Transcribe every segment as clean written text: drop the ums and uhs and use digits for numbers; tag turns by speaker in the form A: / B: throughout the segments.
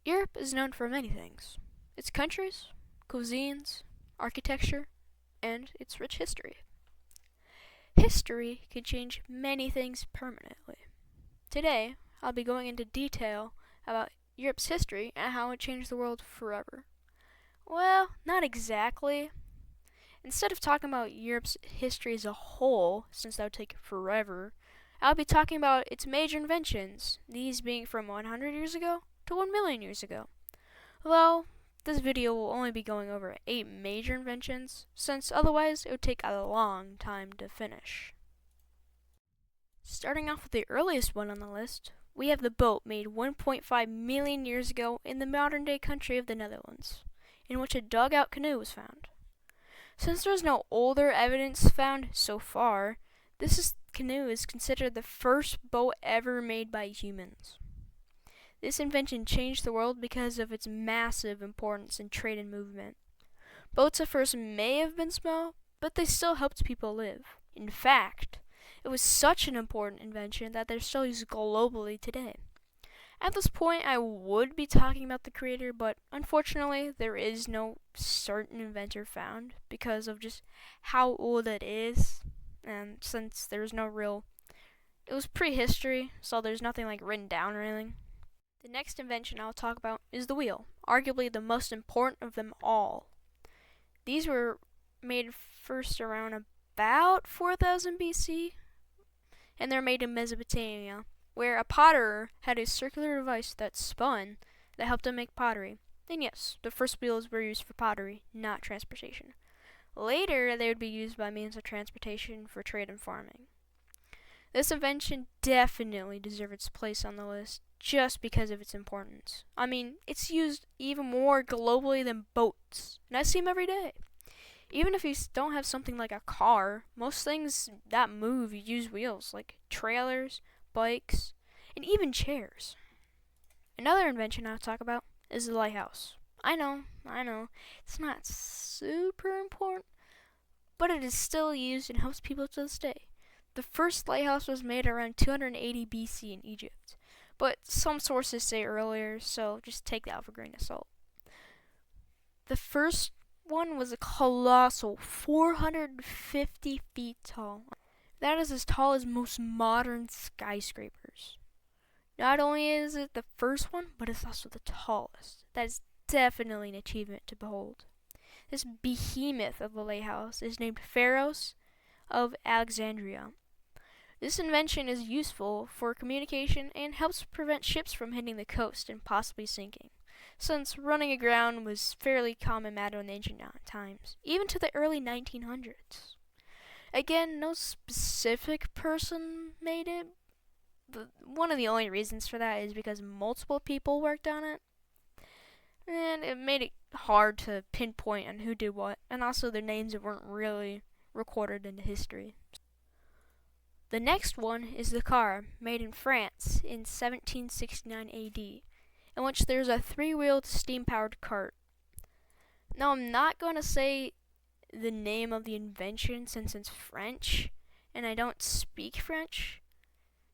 A: Europe is known for many things: its countries, cuisines, architecture, and its rich history. History can change many things permanently. Today, I'll be going into detail about Europe's history and how it changed the world forever. Well, not exactly. Instead of talking about Europe's history as a whole, since that would take forever, I'll be talking about its major inventions, these being from 100 years ago to 1 million years ago. Although, this video will only be going over 8 major inventions, since otherwise it would take a long time to finish. Starting off with the earliest one on the list, we have the boat made 1.5 million years ago in the modern day country of the Netherlands, in which a dugout canoe was found. Since there's no older evidence found so far, this canoe is considered the first boat ever made by humans. This invention changed the world because of its massive importance in trade and movement. Boats at first may have been small, but they still helped people live. In fact, it was such an important invention that they're still used globally today. At this point, I would be talking about the creator, but unfortunately, there is no certain inventor found because of just how old it is. And since there's no real, it was prehistory, so there's nothing like written down or anything. The next invention I'll talk about is the wheel, arguably the most important of them all. These were made first around about 4000 BC, and they're made in Mesopotamia, where a potter had a circular device that spun that helped him make pottery. And yes, the first wheels were used for pottery, not transportation. Later, they would be used by means of transportation for trade and farming. This invention definitely deserves its place on the list just because of its importance. I mean, it's used even more globally than boats, and I see them every day. Even if you don't have something like a car, most things that move use wheels, like trailers, bikes, and even chairs. Another invention I'll talk about is the lighthouse. I know, it's not super important, but it is still used and helps people to this day. The first lighthouse was made around 280 BC in Egypt, but some sources say earlier, so just take that with a grain of salt. The first one was a colossal 450 feet tall. That is as tall as most modern skyscrapers. Not only is it the first one, but it's also the tallest. That is definitely an achievement to behold. This behemoth of a lighthouse is named Pharos of Alexandria. This invention is useful for communication and helps prevent ships from hitting the coast and possibly sinking, since running aground was a fairly common matter in ancient times, even to the early 1900s. Again, no specific person made it, but one of the only reasons for that is because multiple people worked on it, and it made it hard to pinpoint on who did what, and also their names weren't really recorded into history. The next one is the car, made in France in 1769 AD, in which there's a 3-wheeled steam-powered cart. Now, I'm not going to say the name of the invention since it's French, and I don't speak French,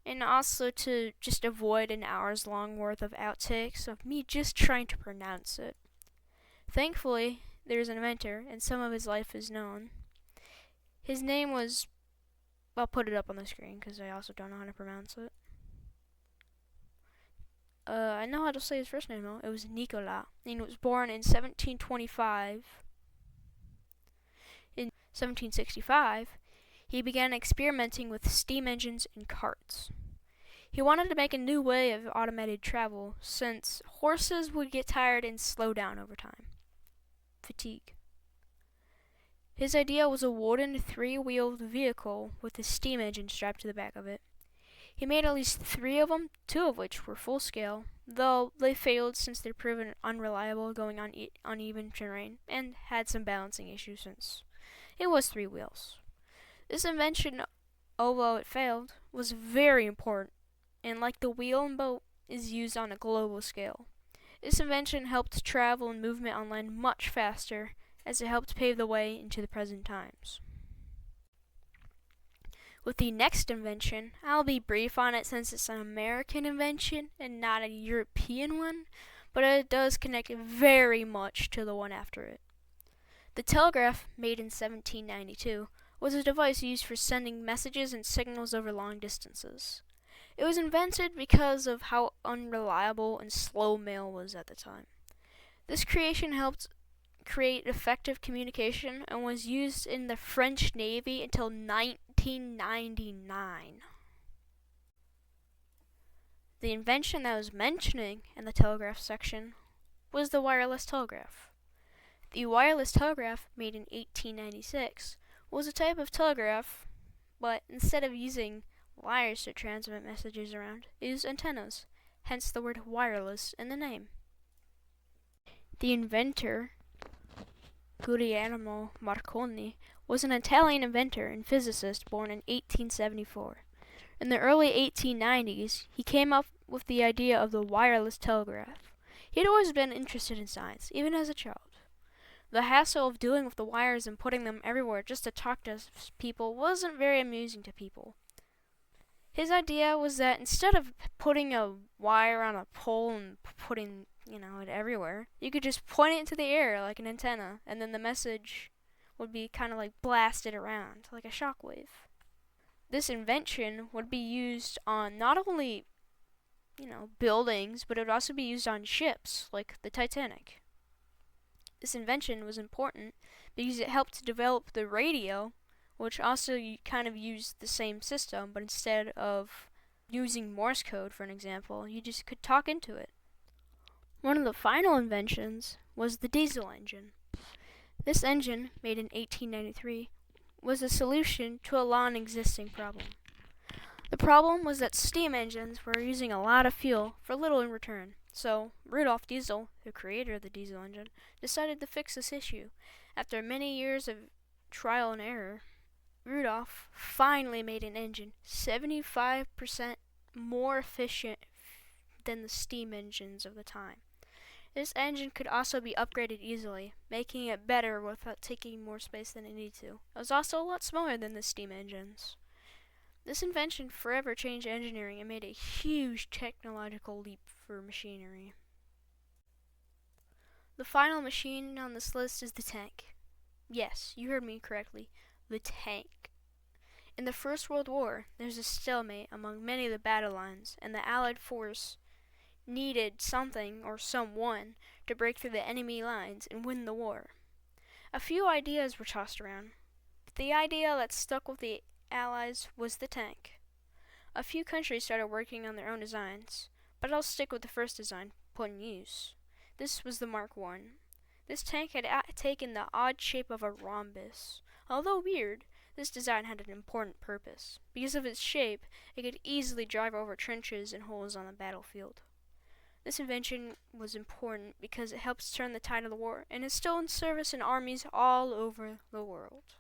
A: and also to just avoid an hour's long worth of outtakes of me just trying to pronounce it. Thankfully, there's an inventor, and some of his life is known. His name was, I'll put it up on the screen because I also don't know how to pronounce it. I know how to say his first name though. It was Nicolas, and he was born in 1725. In 1765, he began experimenting with steam engines and carts. He wanted to make a new way of automated travel, since horses would get tired and slow down over time. Fatigue. His idea was a wooden 3-wheeled vehicle with a steam engine strapped to the back of it. He made at least 3 of them, 2 of which were full scale, though they failed since they're proven unreliable going on uneven terrain, and had some balancing issues since it was 3 wheels. This invention, although it failed, was very important, and like the wheel and boat, is used on a global scale. This invention helped travel and movement on land much faster, as it helped pave the way into the present times. With the next invention, I'll be brief on it since it's an American invention and not a European one, but it does connect very much to the one after it. The telegraph, made in 1792, was a device used for sending messages and signals over long distances. It was invented because of how unreliable and slow mail was at the time. This creation helped create effective communication and was used in the French Navy until 1999. The invention that I was mentioning in the telegraph section was the wireless telegraph. The wireless telegraph, made in 1896, was a type of telegraph, but instead of using wires to transmit messages around, it used antennas, hence the word wireless in the name. The inventor, Guglielmo Marconi, was an Italian inventor and physicist born in 1874. In the early 1890s, he came up with the idea of the wireless telegraph. He had always been interested in science, even as a child. The hassle of dealing with the wires and putting them everywhere just to talk to people wasn't very amusing to people. His idea was that instead of putting a wire on a pole and putting, it everywhere, you could just point it into the air like an antenna, and then the message would be kind of like blasted around, like a shockwave. This invention would be used on not only, buildings, but it would also be used on ships, like the Titanic. This invention was important because it helped to develop the radio, which also kind of used the same system, but instead of using Morse code, for an example, you just could talk into it. One of the final inventions was the diesel engine. This engine, made in 1893, was a solution to a long-existing problem. The problem was that steam engines were using a lot of fuel for little in return. So, Rudolf Diesel, the creator of the diesel engine, decided to fix this issue. After many years of trial and error, Rudolf finally made an engine 75% more efficient than the steam engines of the time. This engine could also be upgraded easily, making it better without taking more space than it needed to. It was also a lot smaller than the steam engines. This invention forever changed engineering and made a huge technological leap for machinery. The final machine on this list is the tank. Yes, you heard me correctly, the tank. In the First World War, there's a stalemate among many of the battle lines, and the Allied force needed something or someone to break through the enemy lines and win the war. A few ideas were tossed around, but the idea that stuck with the Allies was the tank. A few countries started working on their own designs, but I'll stick with the first design put in use. This was the Mark I. This tank had taken the odd shape of a rhombus. Although weird, this design had an important purpose. Because of its shape, it could easily drive over trenches and holes on the battlefield. This invention was important because it helps turn the tide of the war and is still in service in armies all over the world.